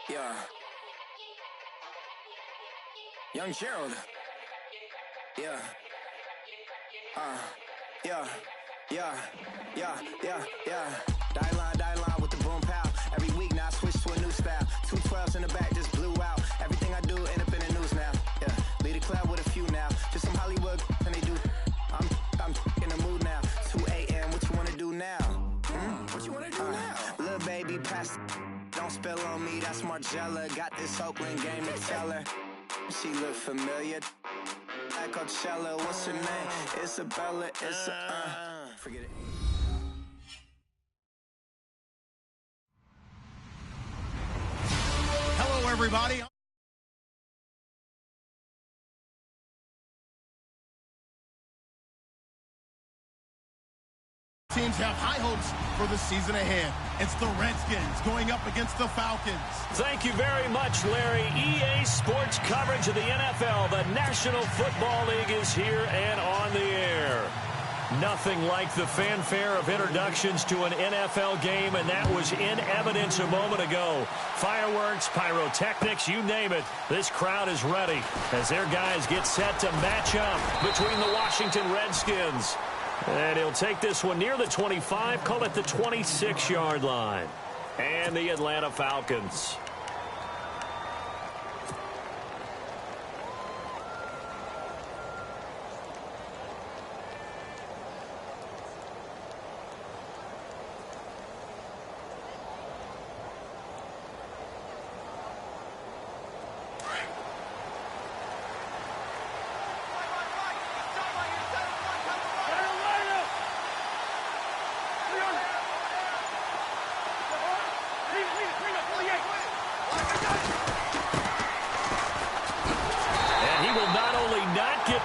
Yeah. Young Gerald. Yeah. Yeah. Die line with the boom pow. Every week now I switch to a new style. 212s in the back just blew out. Everything I do end up in the news now. Yeah. Lead a club with a few now. Just some Hollywood and they do. I'm in the mood now. 2 a.m. What you wanna do now? What you wanna do now? Little baby, pass. Don't spill on me. That's Margella. Got this Oakland game to tell her. She look familiar. Like Coachella. What's her name? Isabella. Forget it. Hello, everybody. Teams have high hopes for the season ahead. It's the Redskins going up against the Falcons. Thank you very much, Larry. EA Sports coverage of the NFL. The National Football League is here and on the air. Nothing like the fanfare of introductions to an NFL game, and that was in evidence a moment ago. Fireworks, pyrotechnics, you name it. This crowd is ready as their guys get set to match up between the Washington Redskins. And he'll take this one near the 25, call it the 26-yard line. And the Atlanta Falcons.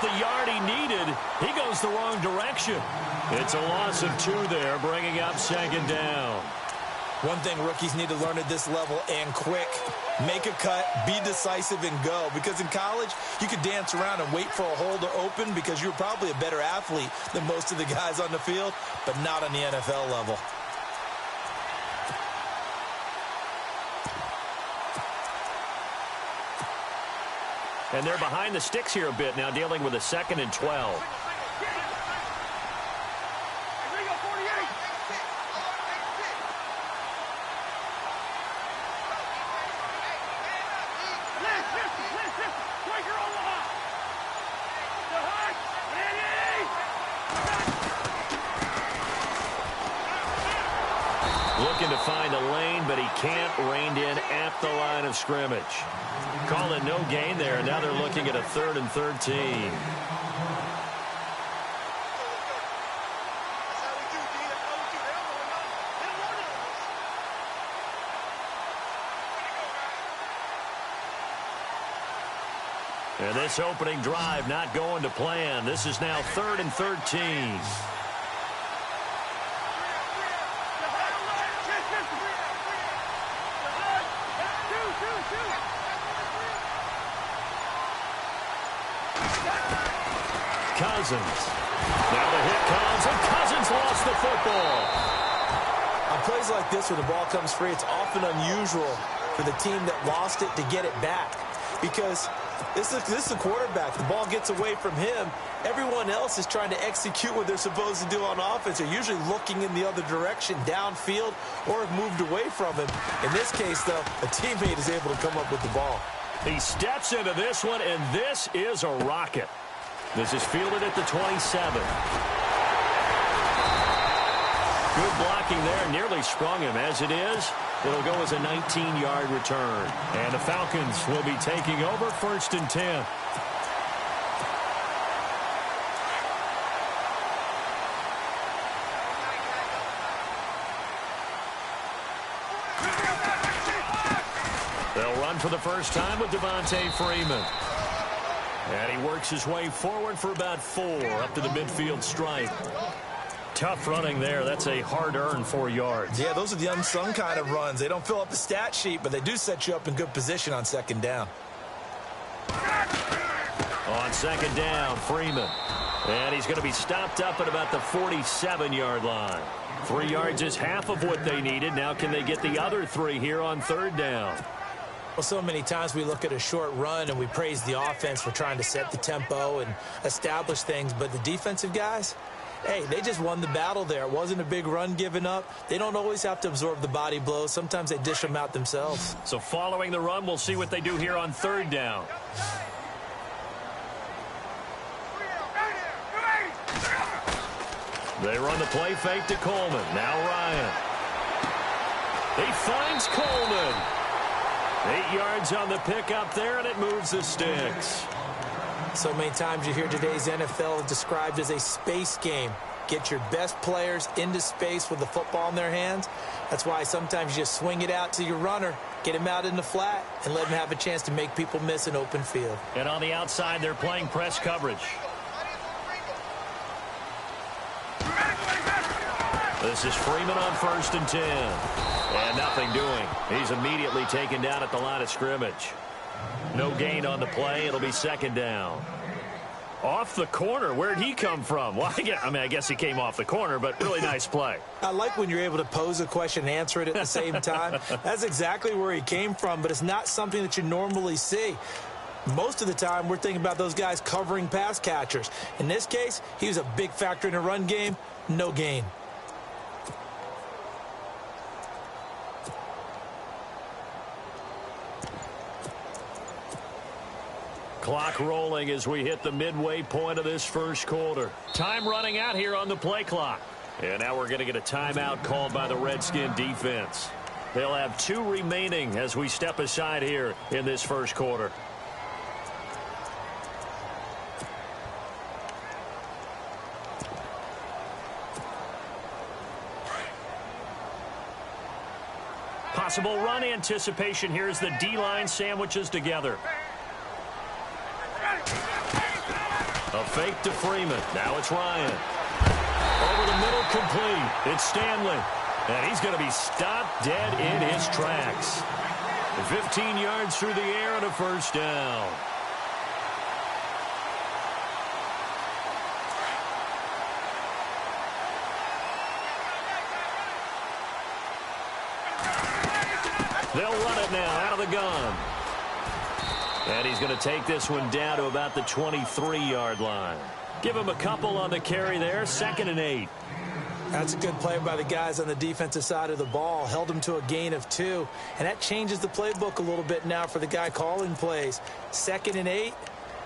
The yard he needed, he goes the wrong direction. It's a loss of 2 there, bringing up second down. One thing rookies need to learn at this level, and quick. Make a cut, be decisive, and go. Because in college, you could dance around and wait for a hole to open because you're probably a better athlete than most of the guys on the field, but not on the NFL level. And they're behind the sticks here a bit now, dealing with a 2nd and 12. Looking to find a lane, but he can't. Reined in at the line of scrimmage. Call it no gain there. Now they're looking at a 3rd and 13. And this opening drive not going to plan. This is now 3rd and 13. Cousins. Now the hit comes, and Cousins lost the football. On plays like this where the ball comes free, it's often unusual for the team that lost it to get it back. Because this is a quarterback. The ball gets away from him. Everyone else is trying to execute what they're supposed to do on offense. They're usually looking in the other direction, downfield, or have moved away from him. In this case, though, a teammate is able to come up with the ball. He steps into this one, and this is a rocket. This is fielded at the 27. Good blocking there. Nearly sprung him. As it is, it'll go as a 19-yard return. And the Falcons will be taking over 1st and 10. They'll run for the first time with Devontae Freeman. And he works his way forward for about 4 up to the midfield stripe. Tough running there. That's a hard-earned 4 yards. Yeah, those are the unsung kind of runs. They don't fill up the stat sheet, but they do set you up in good position on 2nd down. On 2nd down, Freeman. And he's going to be stopped up at about the 47-yard line. 3 yards is half of what they needed. Now can they get the other 3 here on 3rd down? Well, so many times we look at a short run and we praise the offense for trying to set the tempo and establish things, but the defensive guys, hey, they just won the battle there. It wasn't a big run given up. They don't always have to absorb the body blows. Sometimes they dish them out themselves. So following the run, we'll see what they do here on third down. They run the play fake to Coleman. Now Ryan. He finds Coleman. 8 yards on the pickup there, and it moves the sticks. So many times you hear today's NFL described as a space game. Get your best players into space with the football in their hands. That's why sometimes you just swing it out to your runner, get him out in the flat, and let him have a chance to make people miss an open field. And on the outside, they're playing press coverage. This is Freeman on 1st and 10. And nothing doing. He's immediately taken down at the line of scrimmage. No gain on the play. It'll be 2nd down. Off the corner. Where'd he come from? Well, I guess he came off the corner, but really nice play. I like when you're able to pose a question and answer it at the same time. That's exactly where he came from, but it's not something that you normally see. Most of the time, we're thinking about those guys covering pass catchers. In this case, he was a big factor in the run game. No gain. Clock rolling as we hit the midway point of this first quarter. Time running out here on the play clock. And now we're going to get a timeout called by the Redskin defense. They'll have 2 remaining as we step aside here in this first quarter. Possible run anticipation here as the D-line sandwiches together. A fake to Freeman. Now it's Ryan. Over the middle, complete. It's Stanley. And he's going to be stopped dead in his tracks. 15 yards through the air and a 1st down. They'll run it now out of the gun. And he's going to take this one down to about the 23-yard line. Give him a couple on the carry there. 2nd and 8. That's a good play by the guys on the defensive side of the ball. Held him to a gain of 2. And that changes the playbook a little bit now for the guy calling plays. 2nd and 8.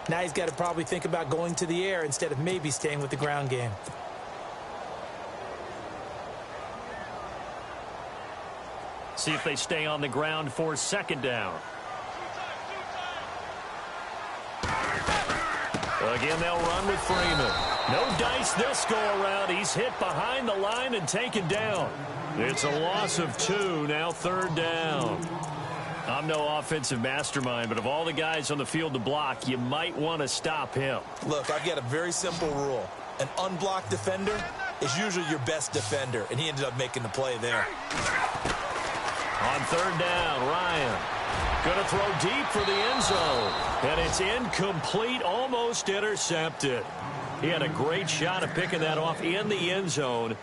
Now he's got to probably think about going to the air instead of maybe staying with the ground game. See if they stay on the ground for 2nd down. Again, they'll run with Freeman. No dice this go-around. He's hit behind the line and taken down. It's a loss of 2, now 3rd down. I'm no offensive mastermind, but of all the guys on the field to block, you might want to stop him. Look, I've got a very simple rule. An unblocked defender is usually your best defender, and he ended up making the play there. On 3rd down, Ryan. Going to throw deep for the end zone. And it's incomplete, almost intercepted. He had a great shot at picking that off in the end zone.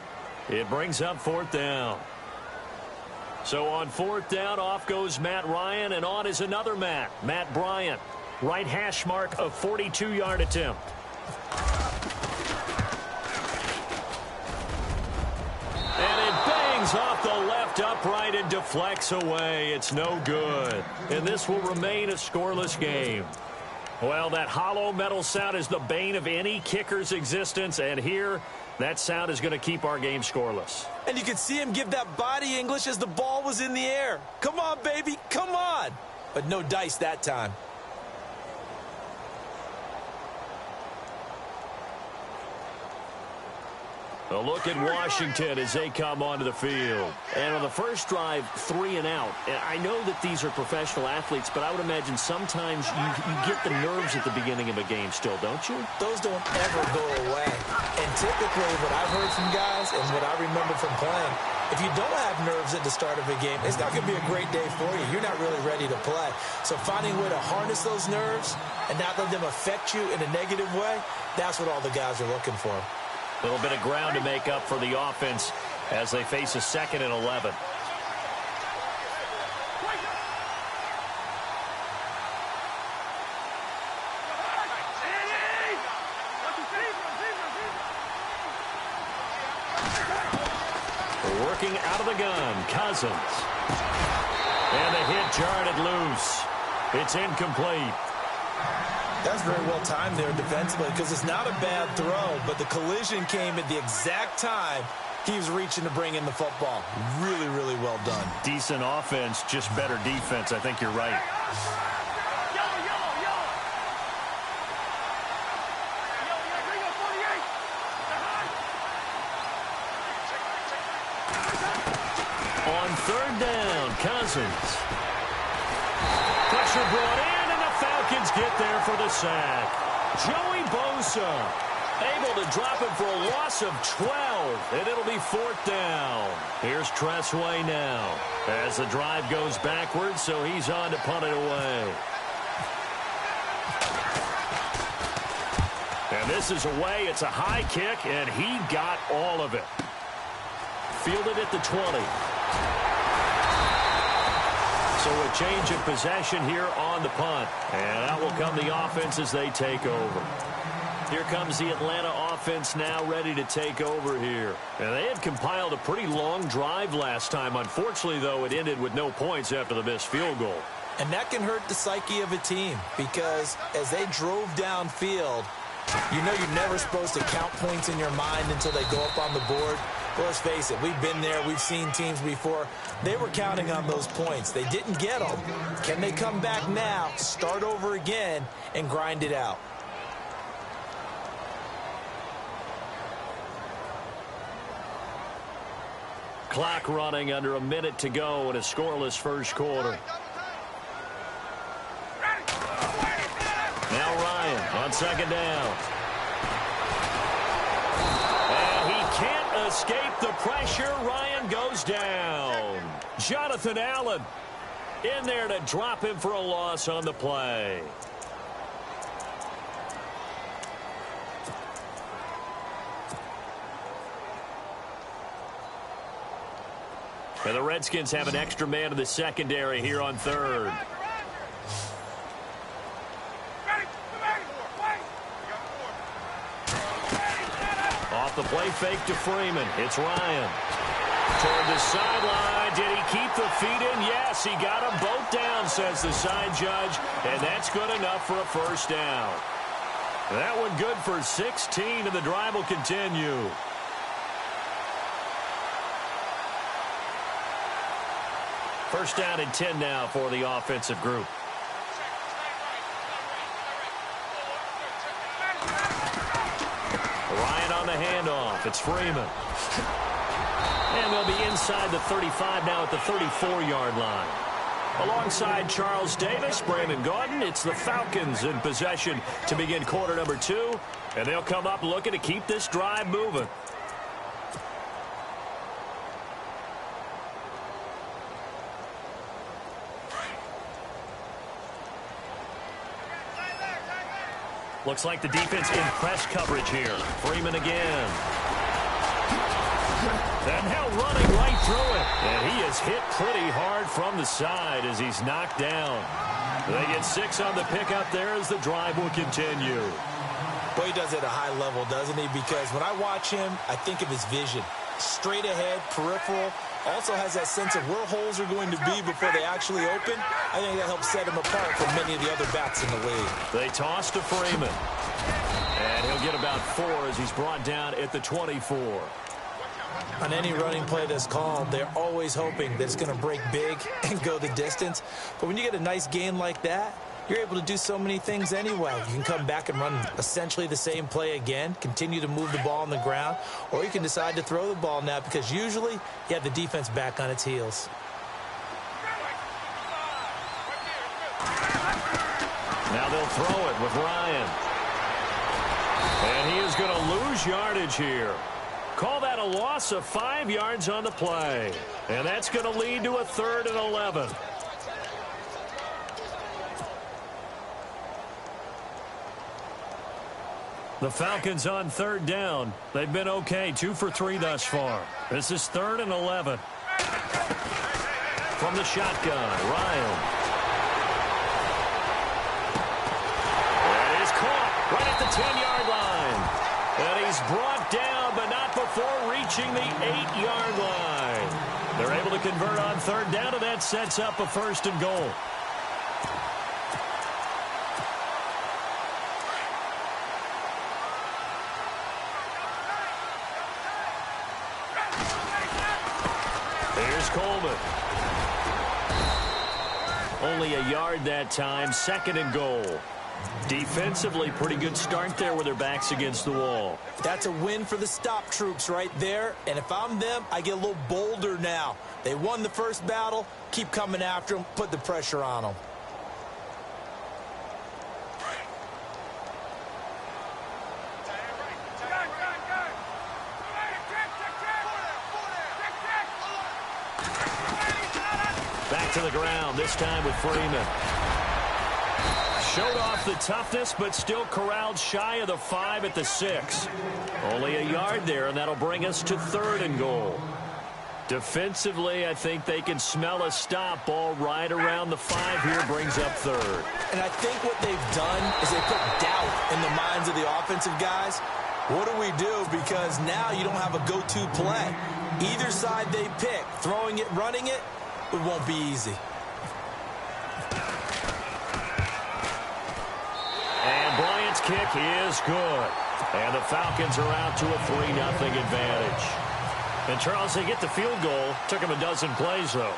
It brings up 4th down. So on 4th down, off goes Matt Ryan, and on is another Matt Bryant. Right hash mark of 42-yard attempt. And it bangs off the left upright and deflects away. It's no good. And this will remain a scoreless game. Well, that hollow metal sound is the bane of any kicker's existence, and here, that sound is going to keep our game scoreless. And you could see him give that body English as the ball was in the air. Come on, baby, come on. But no dice that time. A look at Washington as they come onto the field. And on the first drive, 3 and out. And I know that these are professional athletes, but I would imagine sometimes you get the nerves at the beginning of a game still, don't you? Those don't ever go away. And typically what I've heard from guys and what I remember from playing, if you don't have nerves at the start of a game, it's not going to be a great day for you. You're not really ready to play. So finding a way to harness those nerves and not let them affect you in a negative way, that's what all the guys are looking for. A little bit of ground to make up for the offense as they face a 2nd and 11. looking out of the gun. Cousins. And the hit jarred loose. It's incomplete. That's very well timed there defensively because it's not a bad throw, but the collision came at the exact time he was reaching to bring in the football. Really, really well done. Decent offense, just better defense. I think you're right. On third down, Cousins. Pressure brought in, and the Falcons get there for the sack. Joey Bosa able to drop him for a loss of 12, and it'll be fourth down. Here's Tressway now as the drive goes backwards, so he's on to punt it away. And this is away. It's a high kick, and he got all of it. Fielded at the 20. So a change of possession here on the punt. And out will come the offense as they take over. Here comes the Atlanta offense now ready to take over here. And they had compiled a pretty long drive last time. Unfortunately, though, it ended with no points after the missed field goal. And that can hurt the psyche of a team because as they drove downfield, you know you're never supposed to count points in your mind until they go up on the board. Well, let's face it, we've been there. We've seen teams before. They were counting on those points. They didn't get them. Can they come back now, start over again, and grind it out? Clock running under a minute to go in a scoreless first quarter. Now Ryan on second down. And he can't escape the pressure. Ryan goes down. Jonathan Allen in there to drop him for a loss on the play. And the Redskins have an extra man in the secondary here on third. Off the play fake to Freeman. It's Ryan. Toward the sideline. Did he keep the feet in? Yes, he got them both down, says the side judge. And that's good enough for a first down. That one good for 16, and the drive will continue. First down and 10 now for the offensive group. Ryan on the handoff. It's Freeman. And they'll be inside the 35 now at the 34-yard line. Alongside Charles Davis, Brandon Gaudin, it's the Falcons in possession to begin quarter number 2. And they'll come up looking to keep this drive moving. Looks like the defense in press coverage here. Freeman again. And now running right through it. And he is hit pretty hard from the side as he's knocked down. They get 6 on the pickup there as the drive will continue. Boy, he does it at a high level, doesn't he? Because when I watch him, I think of his vision. Straight ahead, peripheral. Also has that sense of where holes are going to be before they actually open. I think that helps set him apart from many of the other backs in the league. They toss to Freeman. And he'll get about 4 as he's brought down at the 24. On any running play that's called, they're always hoping that it's going to break big and go the distance. But when you get a nice gain like that, you're able to do so many things anyway. You can come back and run essentially the same play again, continue to move the ball on the ground, or you can decide to throw the ball now because usually you have the defense back on its heels. Now they'll throw it with Ryan. And he is going to lose yardage here. Call that a loss of 5 yards on the play. And that's going to lead to a 3rd and 11. The Falcons on 3rd down. They've been okay, 2 for 3 thus far. This is 3rd and 11. From the shotgun, Ryan. And he's caught right at the 10-yard line. And he's brought down, but not before reaching the 8-yard line. They're able to convert on third down, and that sets up a 1st and goal. Here's Coleman. Only a yard that time, 2nd and goal. Defensively, pretty good start there with their backs against the wall. That's a win for the stop troops right there. And if I'm them, I get a little bolder now. They won the first battle. Keep coming after them. Put the pressure on them. Back to the ground, this time with Freeman. Showed off the toughness, but still corralled shy of the 5 at the 6. Only a yard there, and that'll bring us to 3rd and goal. Defensively, I think they can smell a stop. Ball right around the 5 here, brings up 3rd. And I think what they've done is they put doubt in the minds of the offensive guys. What do we do? Because now you don't have a go-to play. Either side they pick, throwing it, running it, it won't be easy. And Bryant's kick is good. And the Falcons are out to a 3-0 advantage. And Charles, they get the field goal. Took them a dozen plays, though.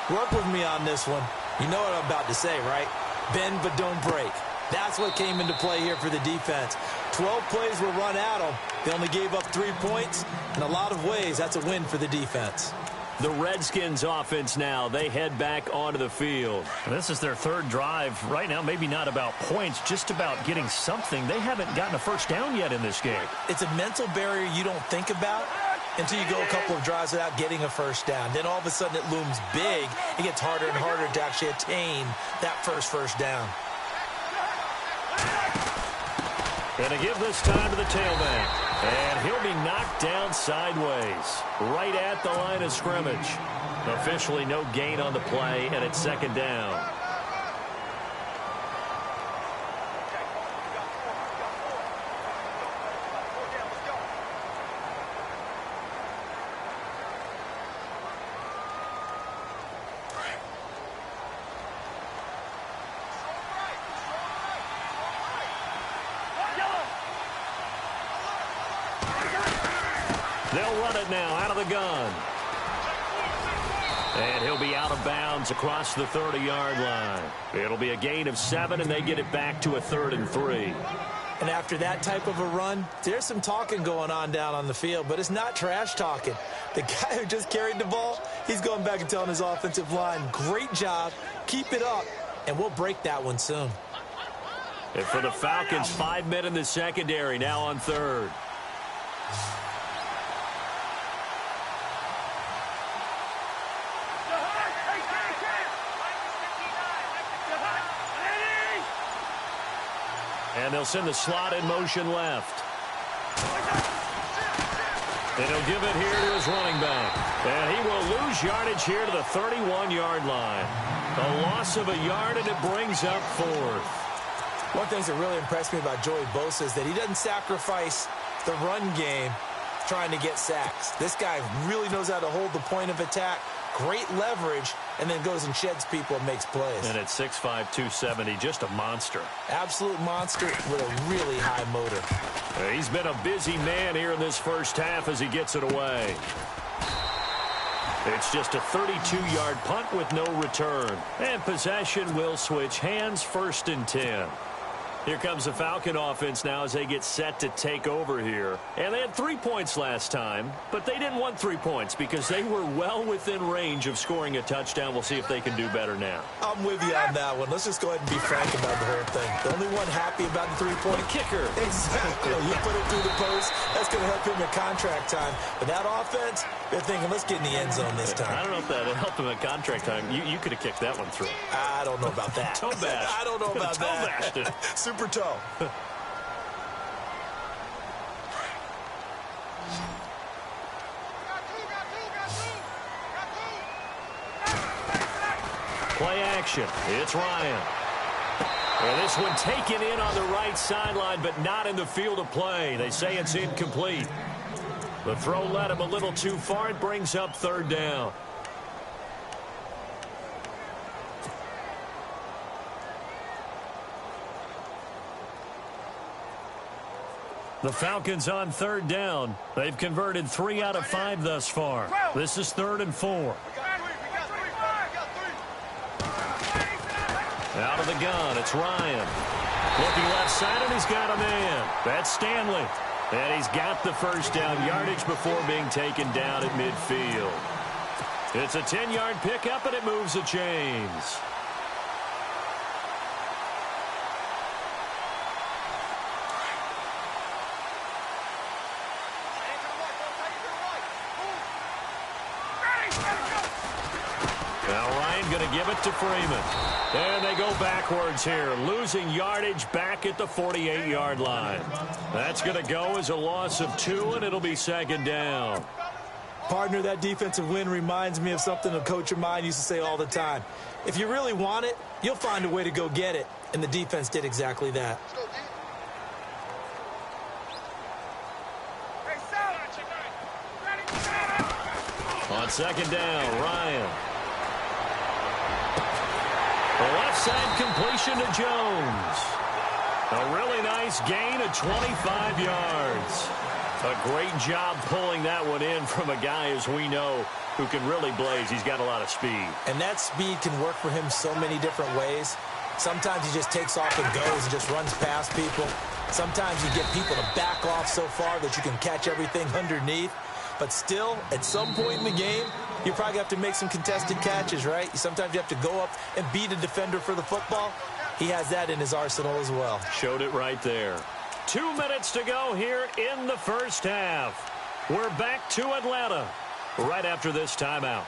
Work with me on this one. You know what I'm about to say, right? Bend but don't break. That's what came into play here for the defense. 12 plays were run at them. They only gave up 3 points. In a lot of ways, that's a win for the defense. The Redskins offense now, they head back onto the field. This is their 3rd drive. Right now, maybe not about points, just about getting something. They haven't gotten a first down yet in this game. It's a mental barrier you don't think about until you go a couple of drives without getting a first down. Then all of a sudden it looms big. It gets harder and harder to actually attain that first down. And to give this time to the tailback. And he'll be knocked down sideways, right at the line of scrimmage. Officially no gain on the play, and it's 2nd down. They'll run it now out of the gun. And he'll be out of bounds across the 30-yard line. It'll be a gain of 7, and they get it back to a 3rd and 3. And after that type of a run, there's some talking going on down on the field, but it's not trash talking. The guy who just carried the ball, he's going back and telling his offensive line, great job, keep it up, and we'll break that one soon. And for the Falcons, 5 men in the secondary, now on 3rd. And they'll send the slot in motion left. And he'll give it here to his running back. And he will lose yardage here to the 31-yard line. A loss of a yard, and it brings up 4th. One of the things that really impressed me about Joey Bosa is that he doesn't sacrifice the run game trying to get sacks. This guy really knows how to hold the point of attack, great leverage, and then goes and sheds people and makes plays. And at 6'5", 270, just a monster. Absolute monster with a really high motor. He's been a busy man here in this first half as he gets it away. It's just a 32-yard punt with no return. And possession will switch hands, 1st and 10. Here comes the Falcon offense now as they get set to take over here. And they had 3 points last time, but they didn't want 3 points because they were well within range of scoring a touchdown. We'll see if they can do better now. I'm with you on that one. Let's just go ahead and be frank about the whole thing. The only one happy about the 3-point kicker. Exactly. You put it through the post. That's going to help him at contract time. But that offense, they're thinking, let's get in the end zone this time. I don't know if that helped him at contract time. You could have kicked that one through. I don't know about that. Toe bash. I don't know about that. Toe bashed it. Super toe. Play action. It's Ryan. And this one taken in on the right sideline, but not in the field of play. They say it's incomplete. The throw led him a little too far. It brings up 3rd down. The Falcons on third down. They've converted 3 out of 5 thus far. This is 3rd and 4. Out of the gun, it's Ryan. Looking left side, and he's got a man. That's Stanley. And he's got the first down yardage before being taken down at midfield. It's a 10-yard pickup, and it moves the chains. Now Ryan going to give it to Freeman. And they go backwards here, losing yardage back at the 48-yard line. That's going to go as a loss of 2, and it'll be 2nd down. Partner, that defensive win reminds me of something a coach of mine used to say all the time. If you really want it, you'll find a way to go get it. And the defense did exactly that. On 2nd down, Ryan. The left side completion to Jones. A really nice gain of 25 yards. A great job pulling that one in from a guy, as we know, who can really blaze. He's got a lot of speed. And that speed can work for him so many different ways. Sometimes he just takes off and goes and just runs past people. Sometimes you get people to back off so far that you can catch everything underneath. But still, at some point in the game, you probably have to make some contested catches, right? Sometimes you have to go up and beat a defender for the football. He has that in his arsenal as well. Showed it right there. 2 minutes to go here in the first half. We're back to Atlanta right after this timeout.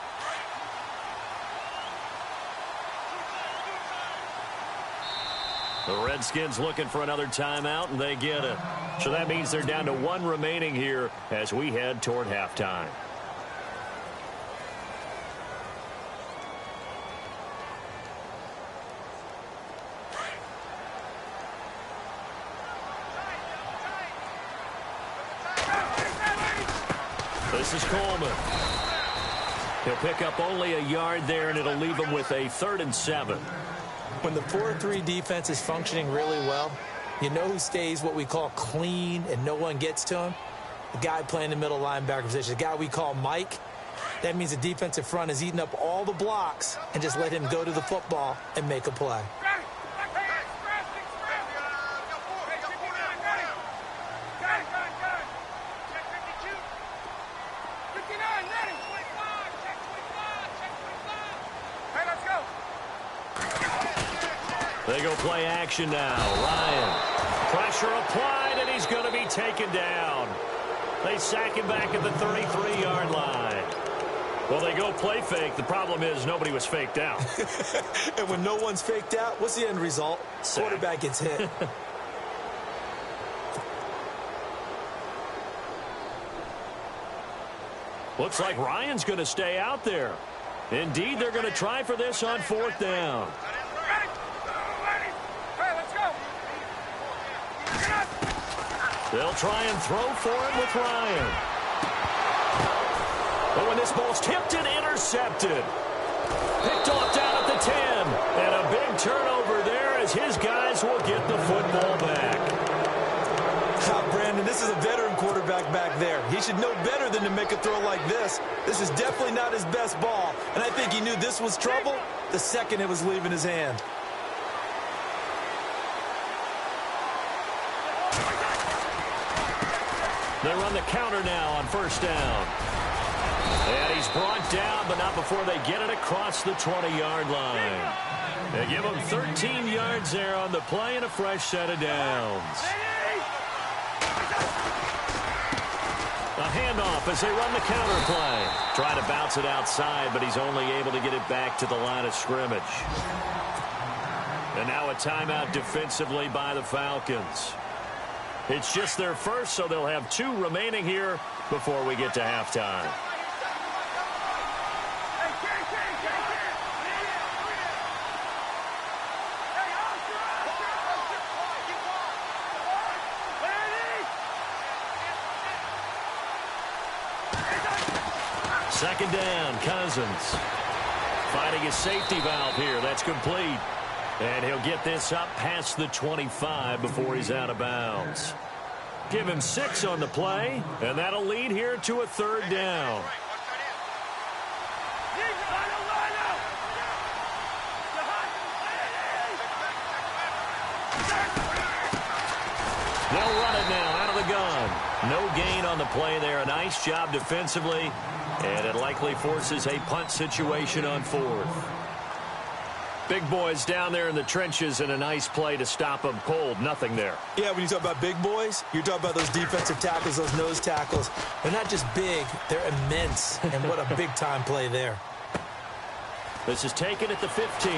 The Redskins looking for another timeout, and they get it. So that means they're down to 1 remaining here as we head toward halftime. This is Coleman. He'll pick up only a yard there, and it'll leave him with a 3rd and 7. When the 4-3 defense is functioning really well, you know who stays what we call clean and no one gets to him? The guy playing the middle linebacker position, the guy we call Mike. That means the defensive front is eating up all the blocks and just let him go to the football and make a play. They go play action now. Ryan. Pressure applied, and he's going to be taken down. They sack him back at the 33-yard line. Well, they go play fake. The problem is nobody was faked out. And when no one's faked out, what's the end result? Sack. Quarterback gets hit. Looks like Ryan's going to stay out there. Indeed, they're going to try for this on 4th down. They'll try and throw for him with Ryan. But when this ball's tipped and intercepted. Picked off down at the 10. And a big turnover there as his guys will get the football back. Brandon, this is a veteran quarterback back there. He should know better than to make a throw like this. This is definitely not his best ball. And I think he knew this was trouble the second it was leaving his hand. They run the counter now on 1st down. And he's brought down, but not before they get it across the 20-yard line. They give him 13 yards there on the play and a fresh set of downs. A handoff as they run the counter play. Try to bounce it outside, but he's only able to get it back to the line of scrimmage. And now a timeout defensively by the Falcons. It's just their first, so they'll have 2 remaining here before we get to halftime. Second down, Cousins. Finding his safety valve here. That's complete. And he'll get this up past the 25 before he's out of bounds. Give him 6 on the play, and that'll lead here to a 3rd down. They'll run it now out of the gun. No gain on the play there. A nice job defensively, and it likely forces a punt situation on 4th. Big boys down there in the trenches, and a nice play to stop them cold. Nothing there. Yeah, when you talk about big boys, you're talking about those defensive tackles, those nose tackles. They're not just big, they're immense. And what a big-time play there. This is taken at the 15.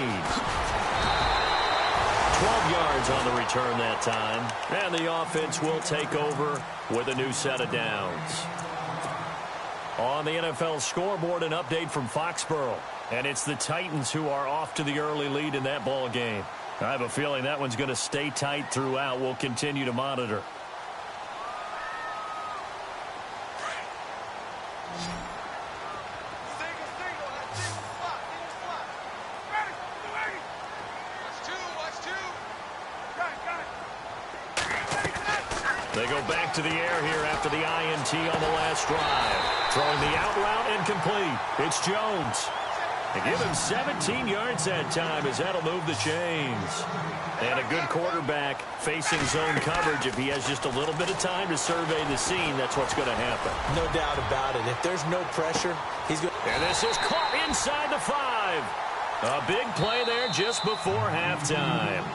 12 yards on the return that time. And the offense will take over with a new set of downs. On the NFL scoreboard, an update from Foxborough. And it's the Titans who are off to the early lead in that ball game. I have a feeling that one's going to stay tight throughout. We'll continue to monitor. They go back to the air here after the INT on the last drive. Throwing the out route incomplete. It's Jones. They give him 17 yards that time as that'll move the chains. And a good quarterback facing zone coverage. If he has just a little bit of time to survey the scene, that's what's going to happen. No doubt about it. If there's no pressure, he's going to... And this is caught inside the 5. A big play there just before halftime.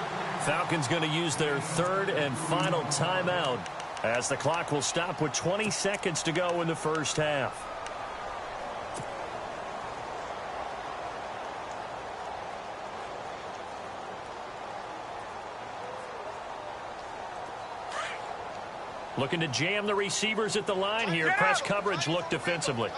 Falcons going to use their 3rd and final timeout as the clock will stop with 20 seconds to go in the first half. Looking to jam the receivers at the line here. Press coverage look defensively.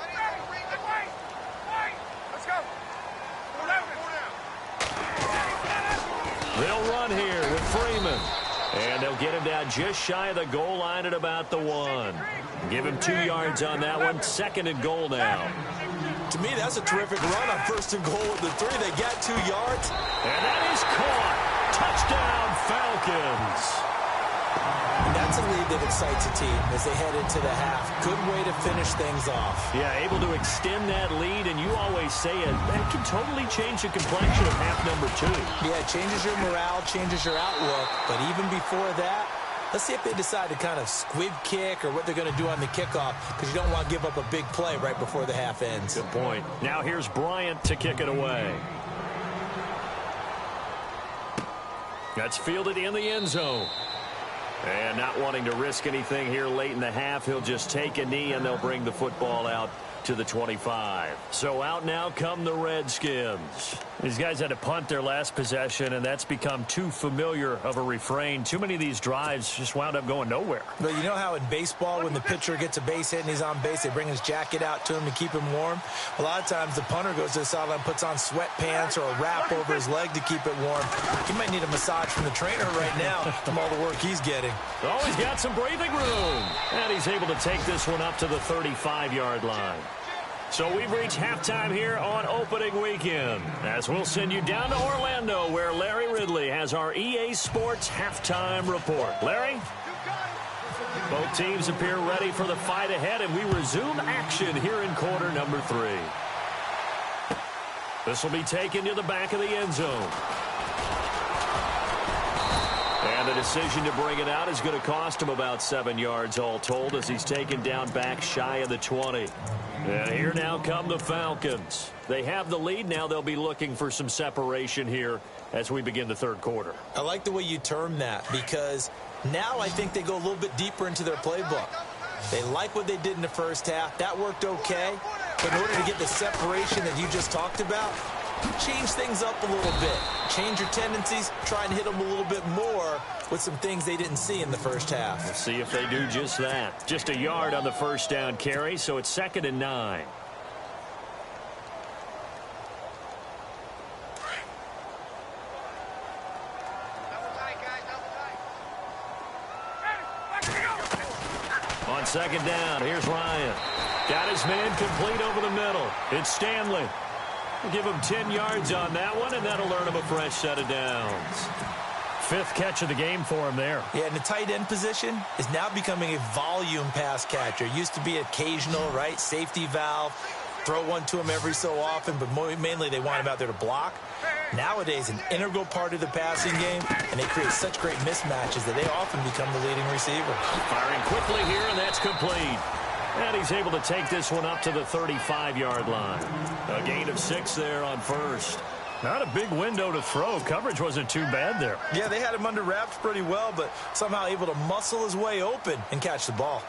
They'll run here with Freeman. And they'll get him down just shy of the goal line at about the 1. Give him 2 yards on that one. 2nd and goal now. To me, that's a terrific run on 1st and goal with the 3. They got 2 yards. And that is caught. Touchdown, Falcons. That's a lead that excites a team as they head into the half. Good way to finish things off. Yeah, able to extend that lead, and you always say it, that can totally change the complexion of half number 2. Yeah, it changes your morale, changes your outlook. But even before that, let's see if they decide to kind of squib kick or what they're going to do on the kickoff, because you don't want to give up a big play right before the half ends. Good point. Now here's Bryant to kick it away. That's fielded in the end zone. And not wanting to risk anything here late in the half, he'll just take a knee and they'll bring the football out to the 25. So out now come the Redskins. These guys had to punt their last possession, and that's become too familiar of a refrain. Too many of these drives just wound up going nowhere. But you know how in baseball, when the pitcher gets a base hit and he's on base, they bring his jacket out to him to keep him warm? A lot of times the punter goes to the sideline, puts on sweatpants or a wrap over his leg to keep it warm. He might need a massage from the trainer right now from all the work he's getting. Oh, he's got some breathing room. And he's able to take this one up to the 35-yard line. So we've reached halftime here on opening weekend, as we'll send you down to Orlando, where Larry Ridley has our EA Sports halftime report. Larry? Both teams appear ready for the fight ahead, and we resume action here in quarter number 3. This will be taken to the back of the end zone. And the decision to bring it out is going to cost him about 7 yards all told, as he's taken down back shy of the 20. And here now come the Falcons. They have the lead now. They'll be looking for some separation here as we begin the third quarter. I like the way you term that, because now I think they go a little bit deeper into their playbook. They like what they did in the first half. That worked okay. But in order to get the separation that you just talked about, change things up a little bit. Change your tendencies. Try and hit them a little bit more with some things they didn't see in the first half. We'll see if they do just that. Just a yard on the first down carry, so it's 2nd and 9. On 2nd down, here's Ryan. Got his man complete over the middle. It's Stanley. We'll give him 10 yards on that one, and that'll earn him a fresh set of downs. fifth catch of the game for him there. Yeah, and the tight end position is now becoming a volume pass catcher. Used to be occasional, right? Safety valve. Throw one to him every so often, but mainly they want him out there to block. Nowadays, an integral part of the passing game, and they create such great mismatches that they often become the leading receiver. Firing quickly here, and that's complete. And he's able to take this one up to the 35-yard line. A gain of 6 there on first. Not a big window to throw. Coverage wasn't too bad there. Yeah, they had him under wraps pretty well, but somehow able to muscle his way open and catch the ball.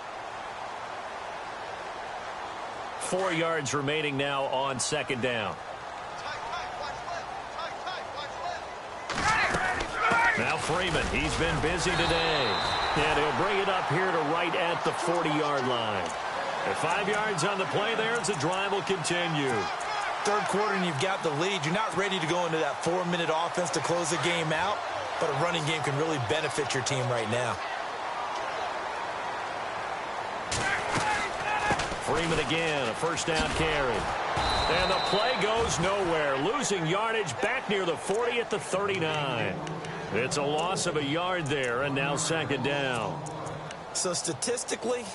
4 yards remaining now on second down. Now Freeman, he's been busy today. And he'll bring it up here to right at the 40-yard line. At 5 yards on the play there as the drive will continue. Third quarter and you've got the lead. You're not ready to go into that 4-minute offense to close the game out, but a running game can really benefit your team right now. Freeman again, a first down carry. And the play goes nowhere. Losing yardage back near the 40 at the 39. It's a loss of a yard there, and now second down. So statistically,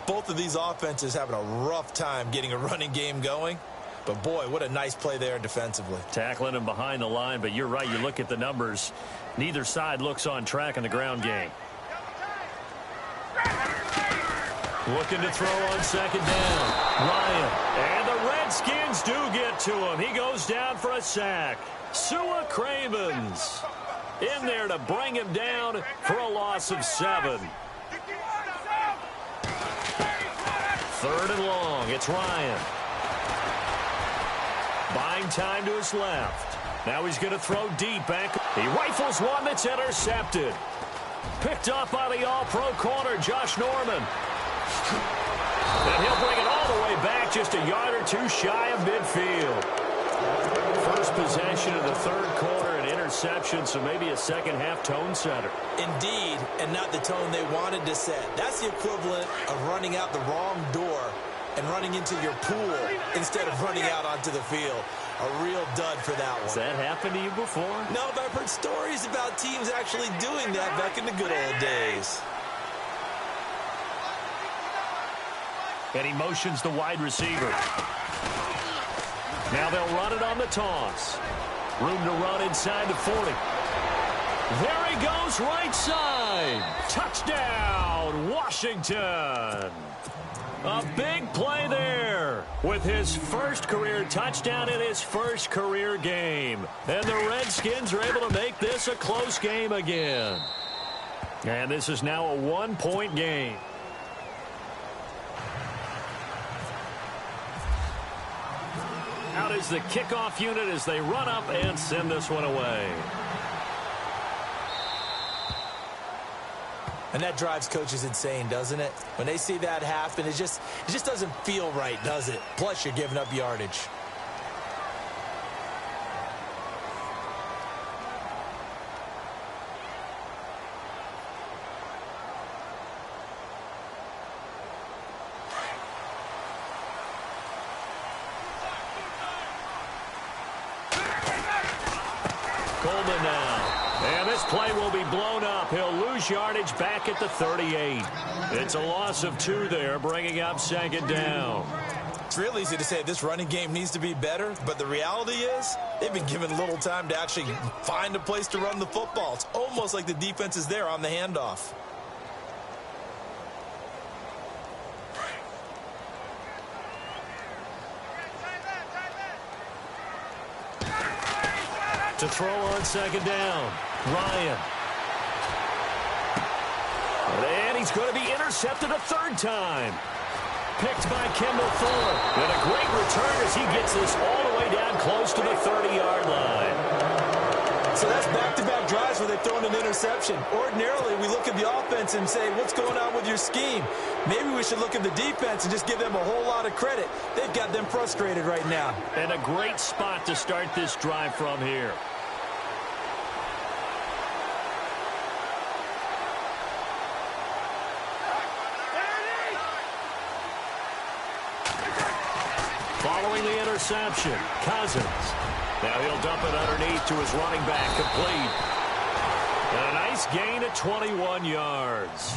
both of these offenses having a rough time getting a running game going. But, boy, what a nice play there defensively. Tackling him behind the line, but you're right. You look at the numbers. Neither side looks on track in the ground game. Looking to throw on second down. Ryan. And the Redskins do get to him. He goes down for a sack. Sua Cravens in there to bring him down for a loss of 7. Third and long. It's Ryan. Buying time to his left. Now he's going to throw deep back. He rifles one that's intercepted. Picked up by the all-pro corner, Josh Norman. And he'll bring it all the way back just a yard or two shy of midfield. First possession of the third quarter, an interception, so maybe a second-half tone setter. Indeed, and not the tone they wanted to set. That's the equivalent of running out the wrong door and running into your pool instead of running out onto the field. A real dud for that one. Has that happened to you before? No, but I've heard stories about teams actually doing that back in the good old days. And he motions the wide receiver. Now they'll run it on the toss. Room to run inside the 40. There he goes, right side. Touchdown, Washington. A big play there with his first career touchdown in his first career game. And the Redskins are able to make this a close game again. And this is now a 1-point game. Out is the kickoff unit as they run up and send this one away. And that drives coaches insane, doesn't it? When they see that happen, it just doesn't feel right, does it? Plus, you're giving up yardage. Coleman now. And this play will be blown up. He'll lose yardage back at the 38. It's a loss of 2 there, bringing up second down. It's real easy to say this running game needs to be better, but the reality is they've been given little time to actually find a place to run the football. It's almost like the defense is there on the handoff. To throw on second down, Ryan. And he's going to be intercepted a third time. Picked by Kendall Thorpe. And a great return as he gets this all the way down close to the 30-yard line. So that's back-to-back drives where they've thrown an interception. Ordinarily, we look at the offense and say, what's going on with your scheme? Maybe we should look at the defense and just give them a whole lot of credit. They've got them frustrated right now. And a great spot to start this drive from here. Following the interception, Cousins. Now he'll dump it underneath to his running back, complete. Nice gain of 21 yards.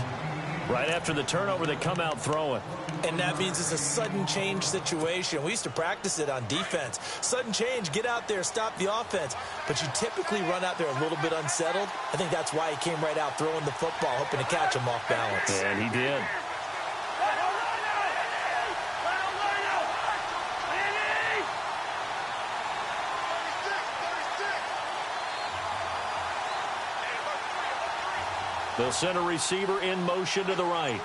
Right after the turnover, they come out throwing. And that means it's a sudden change situation. We used to practice it on defense. Sudden change, get out there, stop the offense. But you typically run out there a little bit unsettled. I think that's why he came right out throwing the football, hoping to catch him off balance. And he did. They'll send a receiver in motion to the right.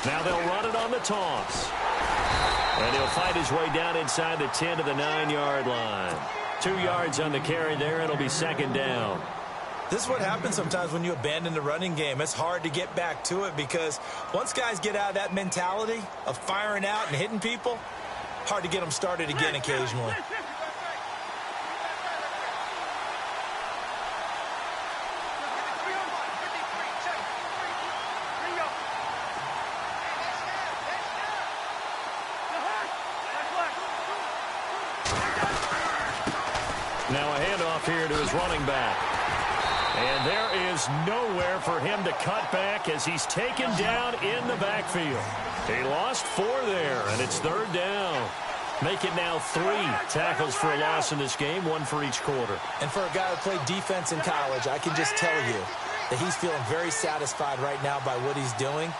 Now they'll run it on the toss. And he'll fight his way down inside the 10 to the 9-yard line. 2 yards on the carry there. It'll be second down. This is what happens sometimes when you abandon the running game. It's hard to get back to it because once guys get out of that mentality of firing out and hitting people, hard to get them started again occasionally. Now a handoff here to his running back. And there is nowhere for him to cut back as he's taken down in the backfield. He lost 4 there, and it's third down. Make it now 3 tackles for a loss in this game, 1 for each quarter. And for a guy who played defense in college, I can just tell you that he's feeling very satisfied right now by what he's doing.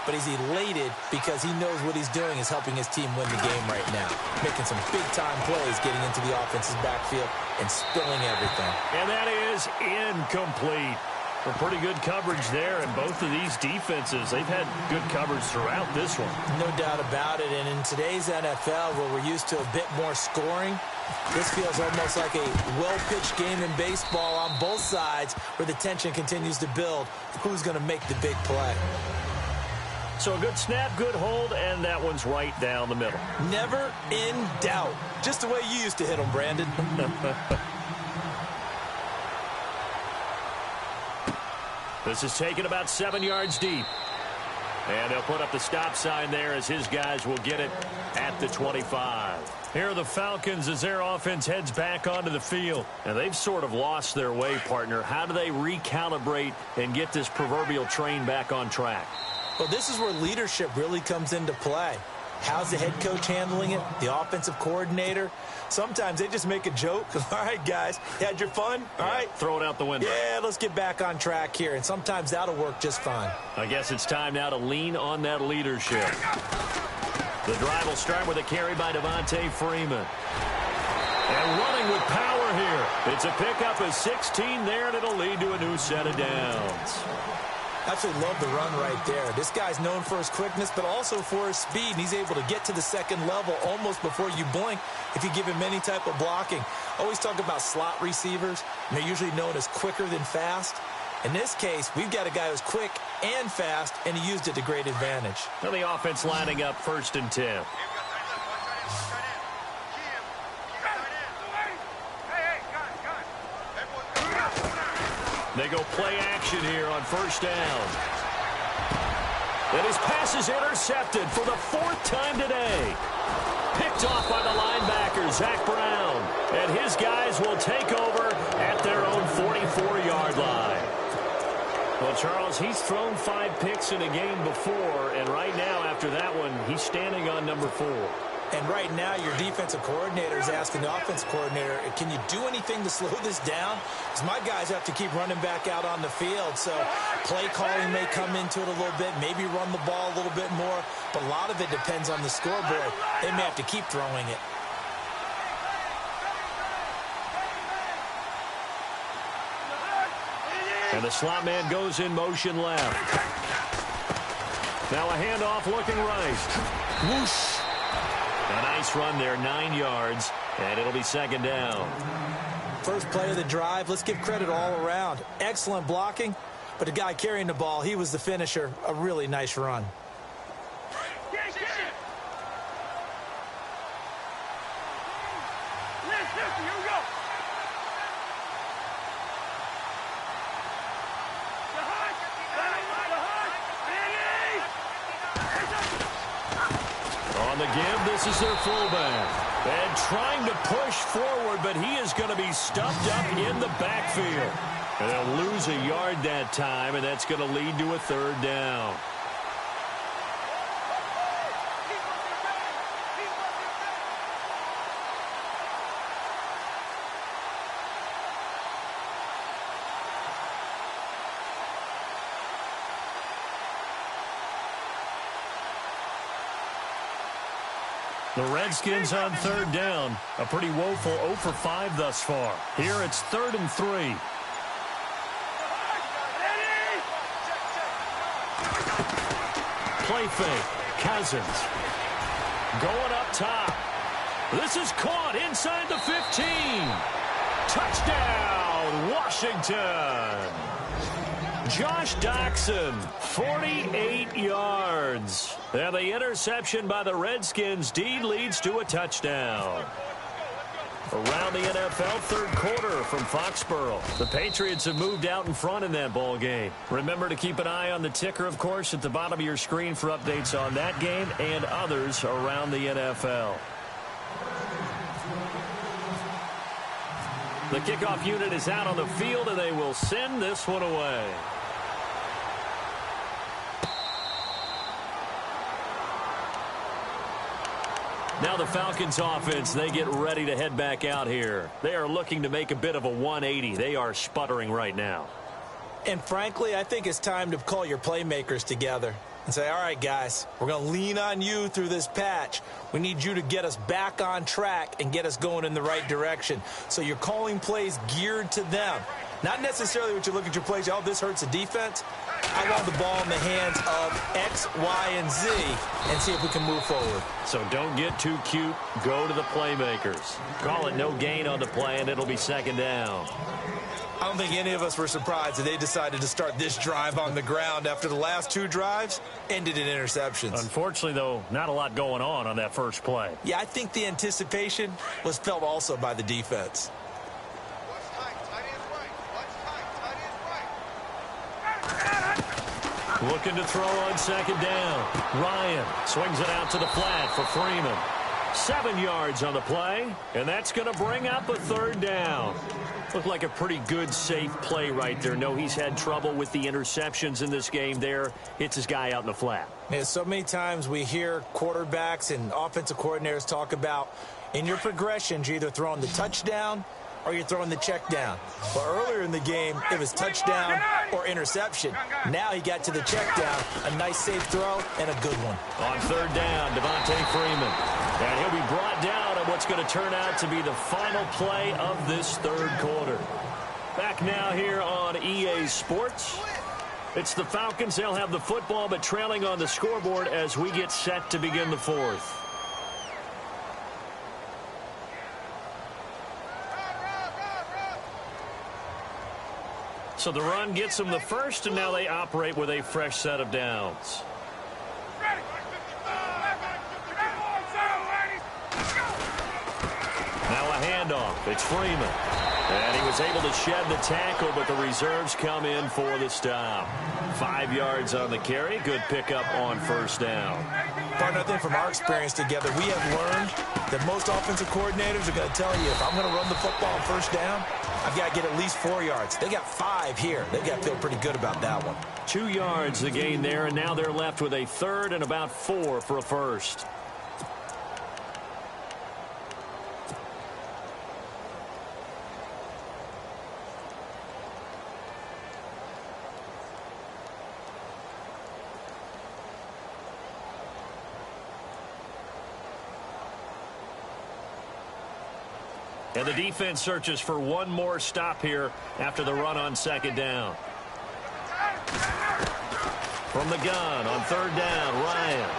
But he's elated because he knows what he's doing is helping his team win the game right now. Making some big-time plays, getting into the offense's backfield and spilling everything. And that is incomplete. Well, pretty good coverage there, and both of these defenses, they've had good coverage throughout this one. No doubt about it, and in today's NFL, where we're used to a bit more scoring, this feels almost like a well-pitched game in baseball on both sides where the tension continues to build. Who's going to make the big play? So a good snap, good hold, and that one's right down the middle. Never in doubt. Just the way you used to hit them, Brandon. This is taken about 7 yards deep. And they'll put up the stop sign there as his guys will get it at the 25. Here are the Falcons as their offense heads back onto the field. And they've sort of lost their way, partner. How do they recalibrate and get this proverbial train back on track? Well, this is where leadership really comes into play. How's the head coach handling it? The offensive coordinator? Sometimes they just make a joke. All right, guys, you had your fun? All right. Throw it out the window. Yeah, let's get back on track here. And sometimes that'll work just fine. I guess it's time now to lean on that leadership. The drive will start with a carry by Devontae Freeman. And running with power here. It's a pickup of 16 there, and it'll lead to a new set of downs. Absolutely love the run right there. This guy's known for his quickness, but also for his speed. And he's able to get to the second level almost before you blink if you give him any type of blocking. Always talk about slot receivers. And they're usually known as quicker than fast. In this case, we've got a guy who's quick and fast, and he used it to great advantage. Now the offense lining up 1st and 10. They go play action here on 1st down. And his pass is intercepted for the 4th time today. Picked off by the linebacker, Zach Brown. And his guys will take over at their own 44-yard line. Well, Charles, he's thrown 5 picks in a game before, and right now, after that one, he's standing on number 4. And right now, your defensive coordinator is asking the offensive coordinator, can you do anything to slow this down? Because my guys have to keep running back out on the field. So play calling may come into it a little bit, maybe run the ball a little bit more. But a lot of it depends on the scoreboard. They may have to keep throwing it. And the slot man goes in motion left. Now a handoff looking right. Whoosh. A nice run there, 9 yards, and it'll be 2nd down. First play of the drive, let's give credit all around. Excellent blocking, but the guy carrying the ball, he was the finisher. A really nice run. On the give, this is their fullback. And trying to push forward, but he is going to be stuffed up in the backfield. And they'll lose a yard that time, and that's going to lead to a third down. The Redskins on third down. A pretty woeful 0 for 5 thus far. Here it's 3rd and 3. Play fake. Cousins. Going up top. This is caught inside the 15. Touchdown, Washington. Josh Doxson, 48 yards. And the interception by the Redskins. D leads to a touchdown. Around the NFL, third quarter from Foxborough. The Patriots have moved out in front in that ball game. Remember to keep an eye on the ticker, of course, at the bottom of your screen for updates on that game and others around the NFL. The kickoff unit is out on the field, and they will send this one away. Now the Falcons offense, they get ready to head back out here. They are looking to make a bit of a 180. They are sputtering right now. And frankly, I think it's time to call your playmakers together and say, all right, guys, we're going to lean on you through this patch. We need you to get us back on track and get us going in the right direction. So you're calling plays geared to them. Not necessarily what you look at your plays, oh, this hurts the defense. I want the ball in the hands of X, Y, and Z and see if we can move forward. So don't get too cute. Go to the playmakers. Call it no gain on the play, and it'll be second down. I don't think any of us were surprised that they decided to start this drive on the ground after the last 2 drives ended in interceptions. Unfortunately, though, not a lot going on that first play. Yeah, I think the anticipation was felt also by the defense. Looking to throw on second down. Ryan swings it out to the flat for Freeman. 7 yards on the play, and that's going to bring up a third down. Looked like a pretty good, safe play right there. No, he's had trouble with the interceptions in this game there. Hits his guy out in the flat. Yeah, so many times we hear quarterbacks and offensive coordinators talk about in your progressions, you're either throwing the touchdown or you're throwing the check down. Well, earlier in the game, it was touchdown or interception. Now he got to the check down. A nice safe throw and a good one. On third down, Devontae Freeman. And he'll be brought down on what's going to turn out to be the final play of this third quarter. Back now here on EA Sports. It's the Falcons. They'll have the football, but trailing on the scoreboard as we get set to begin the fourth. So the run gets them the first, and now they operate with a fresh set of downs. Now a handoff. It's Freeman. And he was able to shed the tackle, but the reserves come in for the stop. 5 yards on the carry. Good pickup on first down. Partner, I think from our experience together, we have learned that most offensive coordinators are going to tell you, if I'm going to run the football on first down, I've got to get at least 4 yards. They got 5 here. They've got to feel pretty good about that one. 2 yards the gain there, and now they're left with a third and about 4 for a first. And the defense searches for one more stop here after the run on second down. From the gun on third down, Ryan.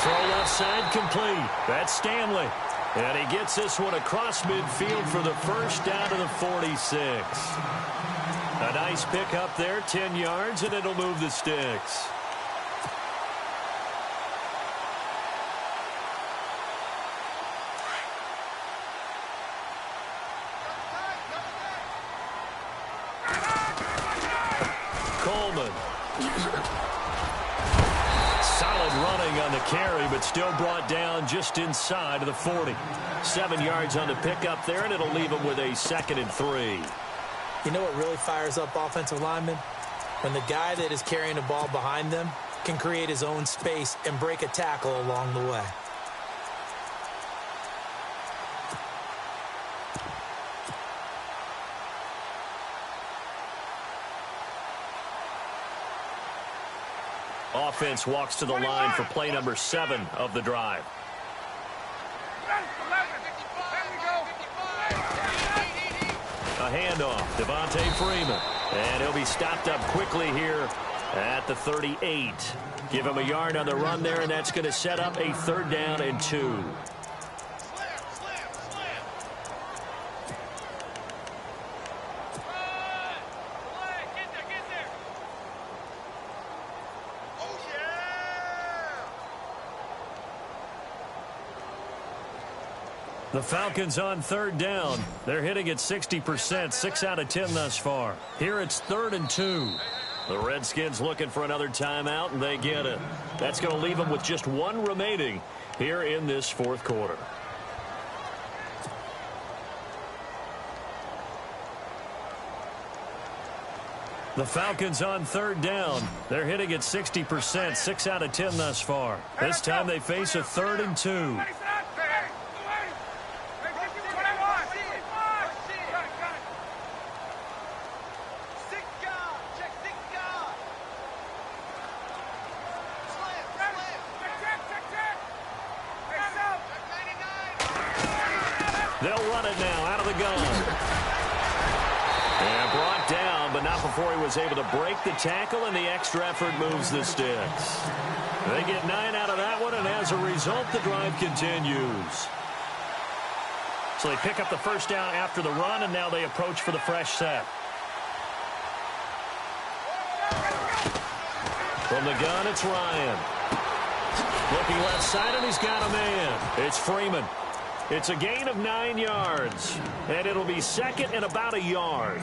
Throw left side complete. That's Stanley. And he gets this one across midfield for the first down to the 46. A nice pick up there, 10 yards, and it'll move the sticks. Solid running on the carry, but still brought down just inside of the 40. 7 yards on the pickup there, and it'll leave him with a 2nd and 3. You know what really fires up offensive linemen? When the guy that is carrying the ball behind them can create his own space and break a tackle along the way. Offense walks to the line for play number 7 of the drive. A handoff, Devontae Freeman. And he'll be stopped up quickly here at the 38. Give him a yard on the run there, and that's going to set up a 3rd down and 2. The Falcons on 3rd down. They're hitting at 60%, 6 out of 10 thus far. Here it's 3rd and 2. The Redskins looking for another timeout, and they get it. That's going to leave them with just 1 remaining here in this 4th quarter. The Falcons on 3rd down. They're hitting at 60%, 6 out of 10 thus far. This time they face a 3rd and 2. They'll run it now out of the gun. And brought down, but not before he was able to break the tackle, and the extra effort moves the sticks. They get 9 out of that one, and as a result, the drive continues. So they pick up the 1st down after the run, and now they approach for the fresh set. From the gun, it's Ryan. Looking left side, and he's got a man. It's Freeman. It's a gain of 9 yards, and it'll be 2nd and about a yard.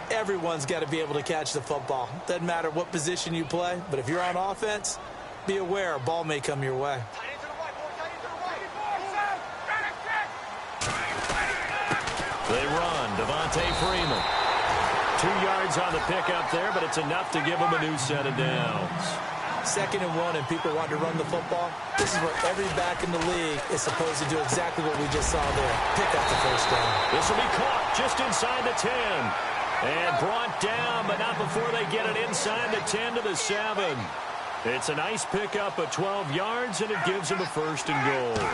Everyone's got to be able to catch the football. Doesn't matter what position you play, but if you're on offense, be aware a ball may come your way. They run. Devontae Freeman. 2 yards on the pickup there, but it's enough to give them a new set of downs. 2nd and 1, and people want to run the football. This is where every back in the league is supposed to do exactly what we just saw there. Pick up the 1st down. This will be caught just inside the 10. And brought down, but not before they get it inside the 10 to the 7. It's a nice pickup of 12 yards, and it gives them a 1st and goal.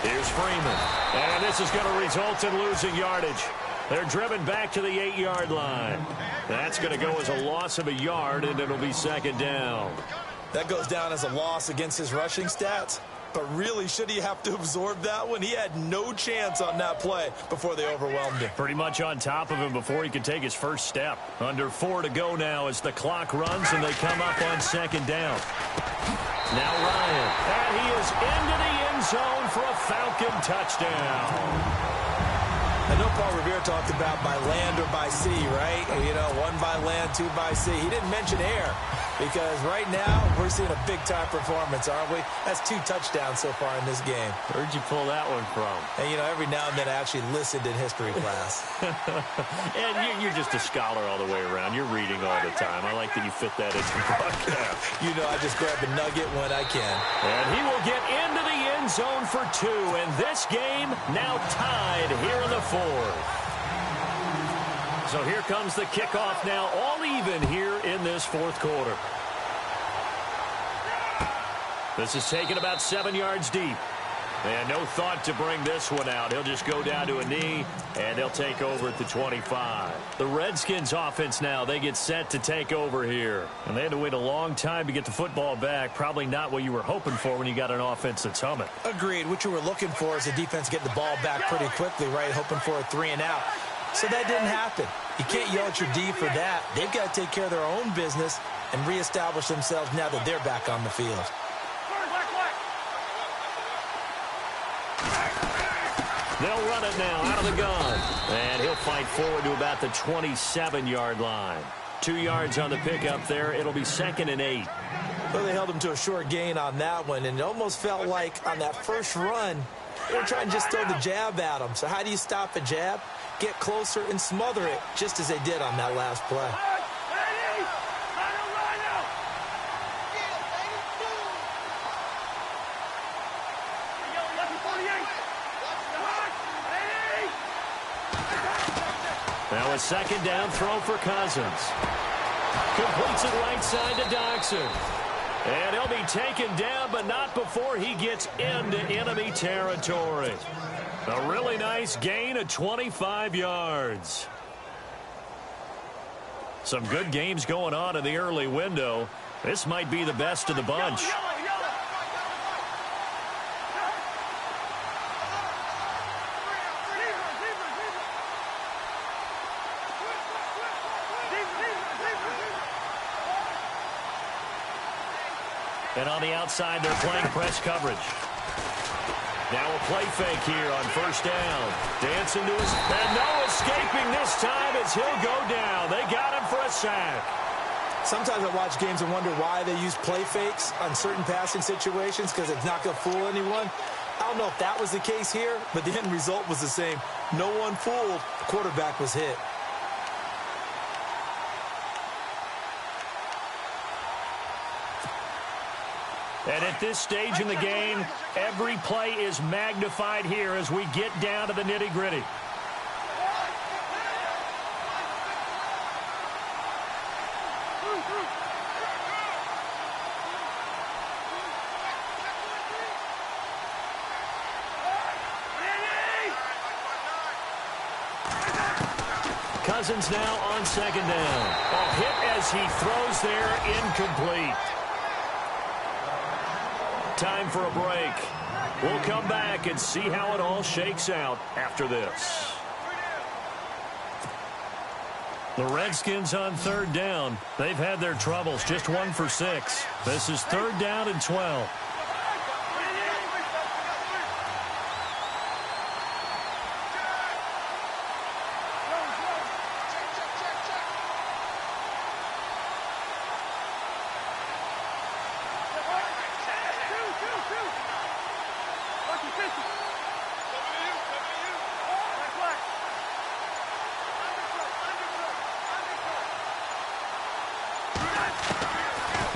Here's Freeman. And this is going to result in losing yardage. They're driven back to the 8-yard line. That's going to go as a loss of a yard, and it'll be 2nd down. That goes down as a loss against his rushing stats. But really, should he have to absorb that one? He had no chance on that play before they overwhelmed him. Pretty much on top of him before he could take his 1st step. Under 4 to go now as the clock runs, and they come up on 2nd down. Now Ryan. And he is into the end zone for a Falcon touchdown. I know Paul Revere talked about by land or by sea, right? You know, 1 by land, 2 by sea. He didn't mention air because right now we're seeing a big-time performance, aren't we? That's 2 touchdowns so far in this game. Where'd you pull that one from? And, you know, every now and then I actually listened in history class. And you're just a scholar all the way around. You're reading all the time. I like that you fit that into the broadcast. You know, I just grab a nugget when I can. And he will get into the end zone for 2. And this game now tied here in the 4th. So here comes the kickoff now, all even here in this 4th quarter. This is taken about 7 yards deep. And no thought to bring this one out. He'll just go down to a knee, and they'll take over at the 25. The Redskins offense now, they get set to take over here. And they had to wait a long time to get the football back. Probably not what you were hoping for when you got an offense that's humming. Agreed. What you were looking for is the defense getting the ball back pretty quickly, right? Hoping for a 3 and out. So that didn't happen. You can't yell at your D for that. They've got to take care of their own business and reestablish themselves now that they're back on the field. They'll run it now out of the gun. And he'll fight forward to about the 27-yard line. 2 yards on the pickup there. It'll be 2nd and 8. Well, they held him to a short gain on that one, and it almost felt like on that first run, they were trying to just throw the jab at him. So how do you stop a jab? Get closer and smother it, just as they did on that last play. Now a second down throw for Cousins. Completes it right side to Doxson. And he'll be taken down, but not before he gets into enemy territory. A really nice gain of 25 yards. Some good games going on in the early window. This might be the best of the bunch. And on the outside, they're playing press coverage. Now a play fake here on first down. Dancing to his... And no escaping this time as he'll go down. They got him for a sack. Sometimes I watch games and wonder why they use play fakes on certain passing situations, because it's not going to fool anyone. I don't know if that was the case here, but the end result was the same. No one fooled. The quarterback was hit. And at this stage in the game, every play is magnified here as we get down to the nitty-gritty. Cousins now on second down. A hit as he throws there, incomplete. Time for a break. We'll come back and see how it all shakes out after this. The Redskins on third down. They've had their troubles, just 1 for 6. This is third down and 12.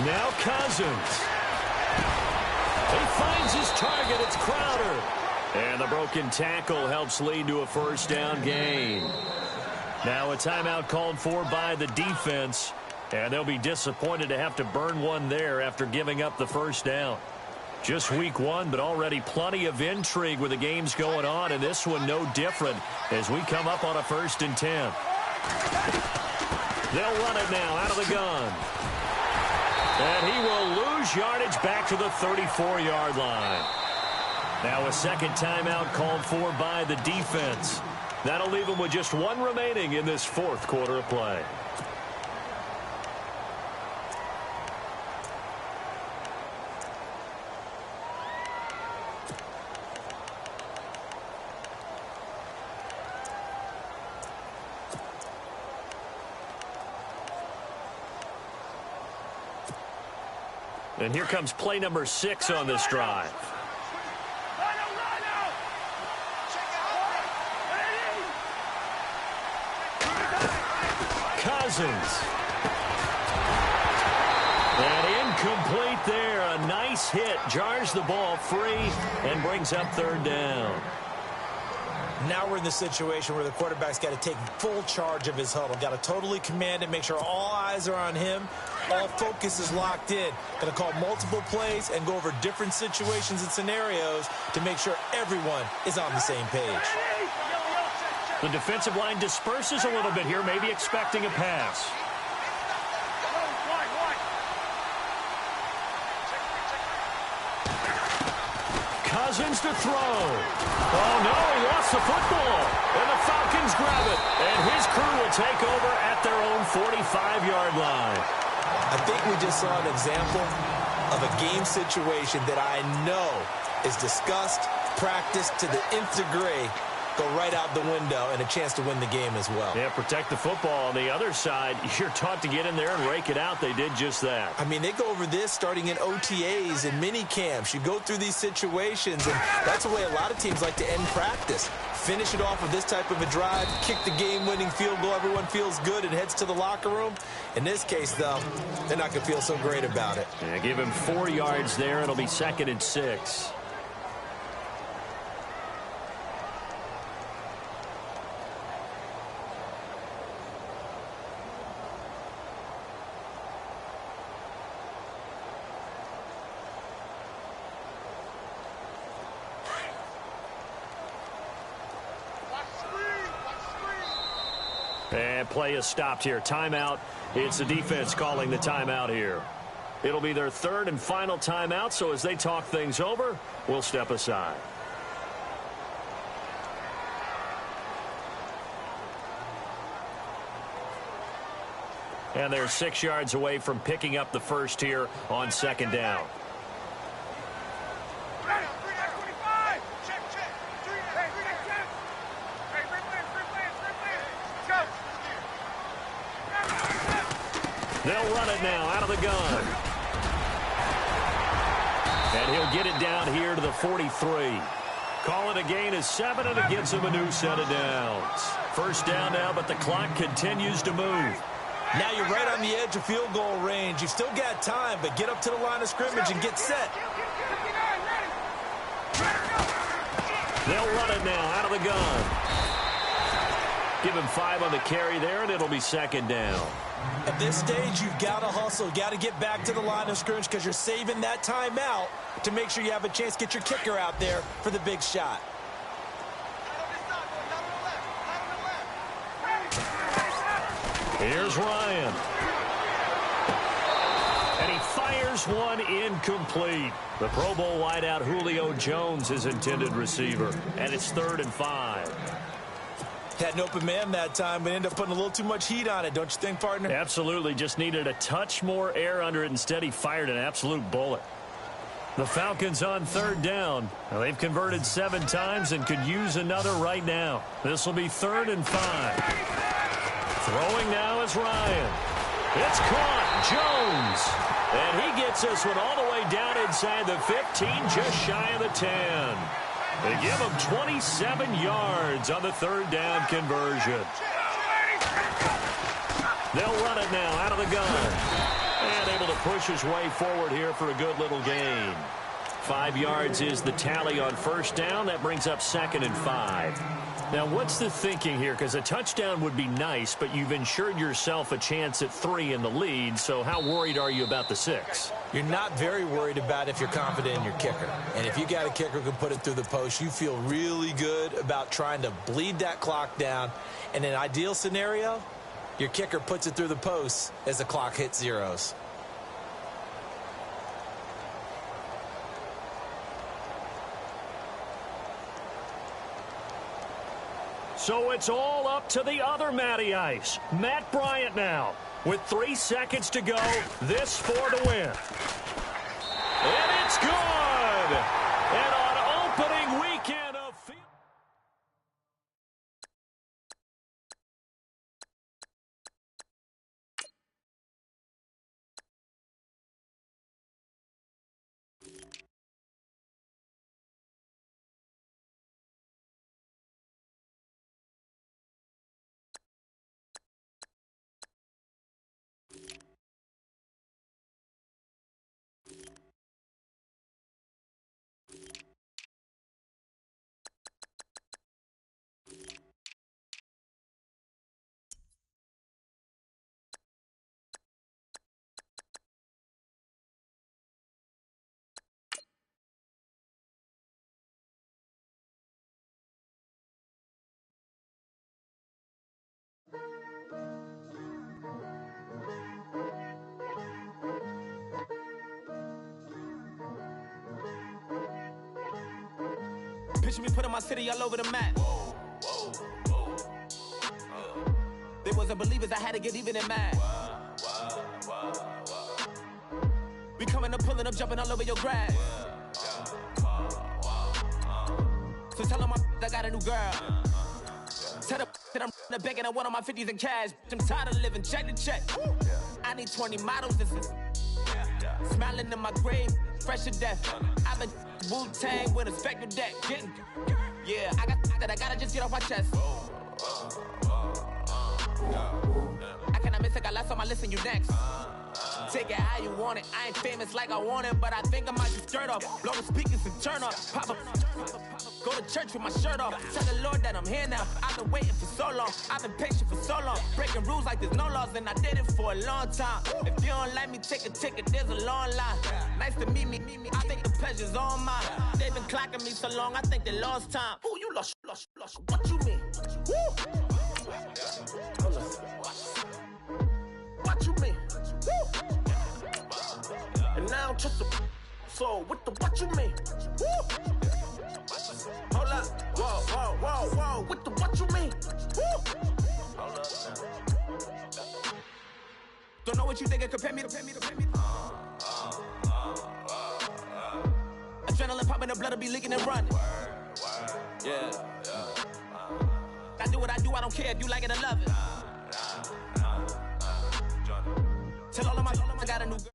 Now Cousins. He finds his target. It's Crowder. And the broken tackle helps lead to a first down gain. Now a timeout called for by the defense. And they'll be disappointed to have to burn one there after giving up the first down. Just week 1, but already plenty of intrigue with the games going on. And this one no different as we come up on a 1st and 10. They'll run it now out of the gun. And he will lose yardage back to the 34-yard line. Now a second timeout called for by the defense. That'll leave him with just 1 remaining in this 4th quarter of play. And here comes play number 6 on this drive. Cousins. And incomplete there. A nice hit. Jars the ball free and brings up third down. Now we're in the situation where the quarterback's got to take full charge of his huddle. Got to totally command it, make sure all eyes are on him. All focus is locked in. Got to call multiple plays and go over different situations and scenarios to make sure everyone is on the same page. The defensive line disperses a little bit here, maybe expecting a pass. Cousins to throw. Oh, no, he lost the football. And the Falcons grab it. And his crew will take over at their own 45-yard line. I think we just saw an example of a game situation that I know is discussed, practiced to the nth degree, go right out the window and a chance to win the game as well. Yeah, protect the football. On the other side, you're taught to get in there and rake it out. They did just that. I mean, they go over this starting in OTAs and mini camps. You go through these situations, and that's the way a lot of teams like to end practice. Finish it off with this type of a drive, kick the game-winning field goal. Everyone feels good and heads to the locker room. In this case, though, they're not going to feel so great about it. Yeah, give him 4 yards there. It'll be 2nd and 6. And play is stopped here. Timeout. It's the defense calling the timeout here. It'll be their 3rd and final timeout, so as they talk things over, we'll step aside. And they're 6 yards away from picking up the first here on 2nd down. They'll run it now out of the gun. And he'll get it down here to the 43. Call it a gain of 7, and it gives him a new set of downs. First down now, but the clock continues to move. Now you're right on the edge of field goal range. You've still got time, but get up to the line of scrimmage and get set. They'll run it now out of the gun. Give him 5 on the carry there, and it'll be 2nd down. At this stage, you've got to hustle. You've got to get back to the line of scrimmage because you're saving that timeout to make sure you have a chance to get your kicker out there for the big shot. Here's Ryan. And he fires one incomplete. The Pro Bowl wideout Julio Jones is intended receiver. And it's 3rd and 5. Had an open man that time, but ended up putting a little too much heat on it, don't you think, partner? Absolutely. Just needed a touch more air under it. Instead, he fired an absolute bullet. The Falcons on 3rd down. Now, they've converted 7 times and could use another right now. This will be 3rd and 5. Throwing now is Ryan. It's caught. Jones. And he gets this one all the way down inside the 15, just shy of the 10. They give him 27 yards on the 3rd down conversion. They'll run it now out of the gun. And able to push his way forward here for a good little gain. 5 yards is the tally on 1st down. That brings up 2nd and 5. Now, what's the thinking here? Because a touchdown would be nice, but you've ensured yourself a chance at 3 in the lead, so how worried are you about the 6? You're not very worried about if you're confident in your kicker. And if you got a kicker who can put it through the post, you feel really good about trying to bleed that clock down. In an ideal scenario, your kicker puts it through the post as the clock hits zeros. So it's all up to the other Matty Ice. Matt Bryant now. With 3 seconds to go, this for to win. And it's good! And on opening weekend of field. Picture me putting my city all over the map. They wasn't believers, I had to get even in mad. We coming up, pulling up, jumping all over your grass. So tell them I got a new girl. Tell the that I'm the bank and I want all my 50s in cash. I'm tired of living check to check. I need 20 models. This is smiling in my grave, fresh to death. I've been Wu-Tang with a spectral deck. Getting, yeah, I gotta just get off my chest. I cannot miss it, got last on my list and you next. Take it how you want it. I ain't famous like I want it, but I think I might just skirt off. Blow the speakers and turn up. Pop up. Go to church with my shirt off. Tell the Lord that I'm here now. I've been waiting for so long. I've been patient for so long. Breaking rules like there's no laws, and I did it for a long time. If you don't like me, take a ticket. There's a long line. Nice to meet me. I think the pleasure's all mine. They've been clocking me so long, I think they lost time. Ooh, you lost. What you mean? Woo! What you mean? Woo! And now I'm just a so what you mean? Woo! Hold up, whoa, what you mean? Woo! Hold up now. Don't know what you think, compare me to. Adrenaline popping, the blood will be leaking and running. Yeah. I do what I do, I don't care if you like it or love it. Tell all of my I got a new girl.